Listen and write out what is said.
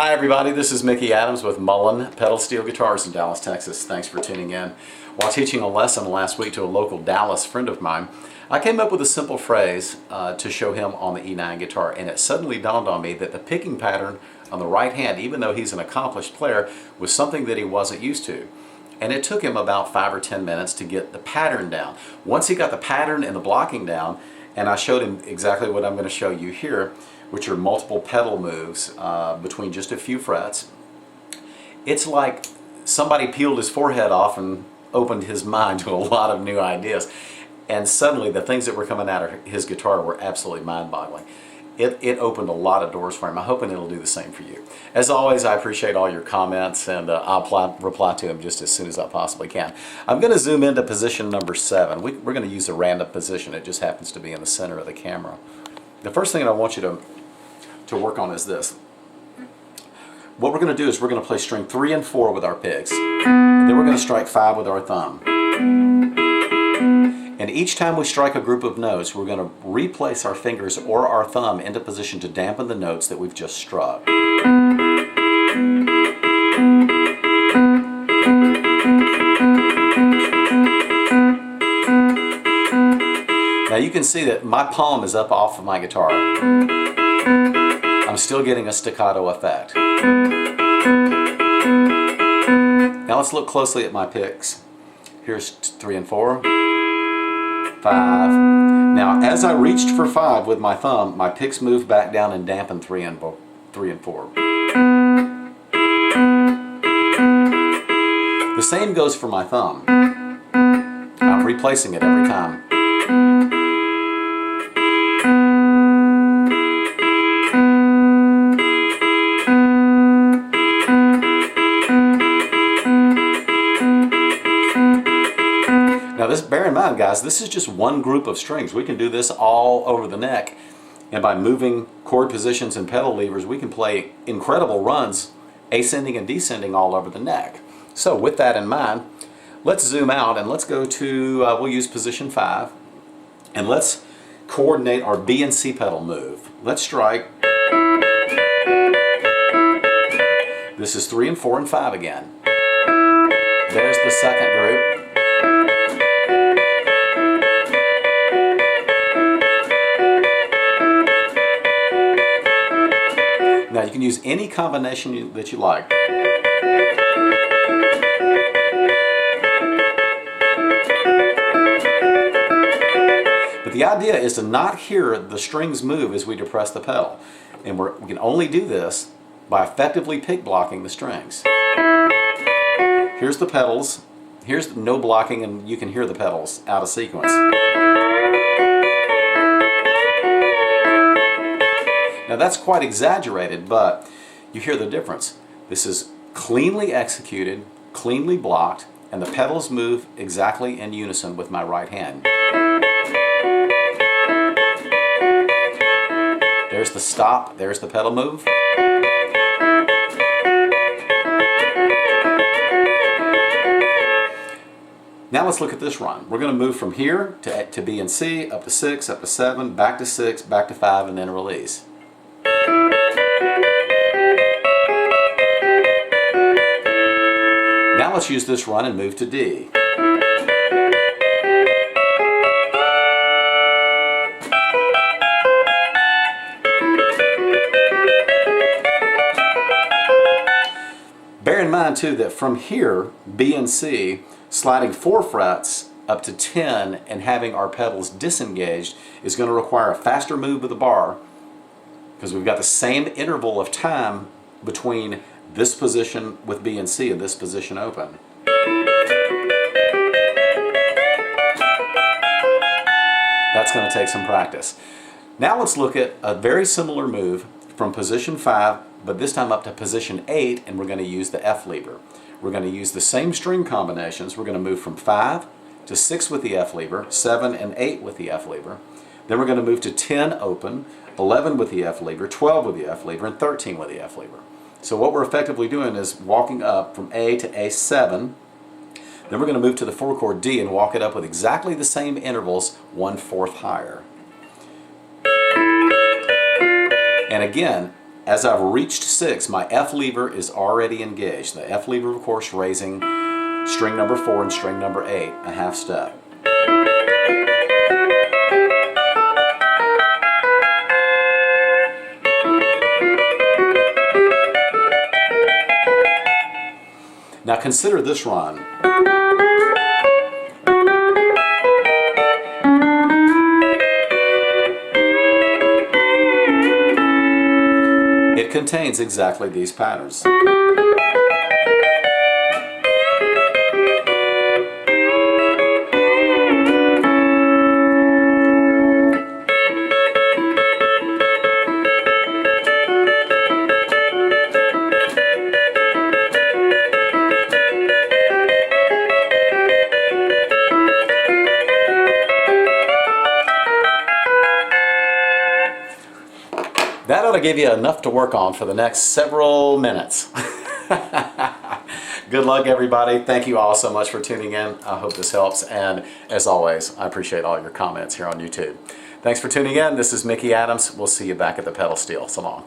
Hi everybody, this is Mickey Adams with Mullen Pedal Steel Guitars in Dallas, Texas. Thanks for tuning in. While teaching a lesson last week to a local Dallas friend of mine, I came up with a simple phrase to show him on the E9 guitar, and it suddenly dawned on me that the picking pattern on the right hand, even though he's an accomplished player, was something that he wasn't used to. And it took him about 5 or 10 minutes to get the pattern down. Once he got the pattern and the blocking down, and I showed him exactly what I'm going to show you here, which are multiple pedal moves between just a few frets. It's like somebody peeled his forehead off and opened his mind to a lot of new ideas. And suddenly the things that were coming out of his guitar were absolutely mind-boggling. It opened a lot of doors for him. I'm hoping it'll do the same for you. As always, I appreciate all your comments, and I'll reply to them just as soon as I possibly can. I'm going to zoom into position number 7. We're going to use a random position. It just happens to be in the center of the camera. The first thing that I want you to work on is this. What we're going to do is we're going to play string 3 and 4 with our picks, and then we're going to strike 5 with our thumb. And each time we strike a group of notes, we're going to replace our fingers or our thumb into position to dampen the notes that we've just struck. Now you can see that my palm is up off of my guitar. I'm still getting a staccato effect. Now let's look closely at my picks. Here's 3 and 4, 5. Now as I reached for 5 with my thumb, my picks moved back down and dampened 3 and 4. The same goes for my thumb. I'm replacing it every time. Now bear in mind guys, this is just one group of strings. We can do this all over the neck, and by moving chord positions and pedal levers we can play incredible runs ascending and descending all over the neck. So with that in mind, let's zoom out and let's go to, we'll use position 5, and let's coordinate our B and C pedal move. Let's strike. This is 3 and 4 and 5 again. There's the second group. Now you can use any combination that you like. But the idea is to not hear the strings move as we depress the pedal. And we can only do this by effectively pick blocking the strings. Here's the pedals. Here's no blocking, and you can hear the pedals out of sequence. Now that's quite exaggerated, but you hear the difference. This is cleanly executed, cleanly blocked, and the pedals move exactly in unison with my right hand. There's the stop, there's the pedal move. Now let's look at this run. We're going to move from here to B and C, up to 6, up to 7, back to 6, back to 5, and then release. Now let's use this run and move to D. Bear in mind too that from here, B and C, sliding 4 frets up to 10 and having our pedals disengaged is going to require a faster move of the bar, because we've got the same interval of time between this position with B and C and this position open. That's going to take some practice. Now let's look at a very similar move from position 5, but this time up to position 8, and we're going to use the F lever. We're going to use the same string combinations. We're going to move from 5 to 6 with the F lever, 7 and 8 with the F lever. Then we're going to move to 10 open, 11 with the F lever, 12 with the F lever, and 13 with the F lever. So what we're effectively doing is walking up from A to A7. Then we're going to move to the 4 chord D and walk it up with exactly the same intervals, 1/4 higher. And again, As I've reached 6, my F lever is already engaged. The F lever, of course, raising string number 4 and string number 8 a half step. Now consider this run. It contains exactly these patterns. That ought to give you enough to work on for the next several minutes. Good luck, everybody. Thank you all so much for tuning in. I hope this helps. And as always, I appreciate all your comments here on YouTube. Thanks for tuning in. This is Mickey Adams. We'll see you back at the pedal steel. So long.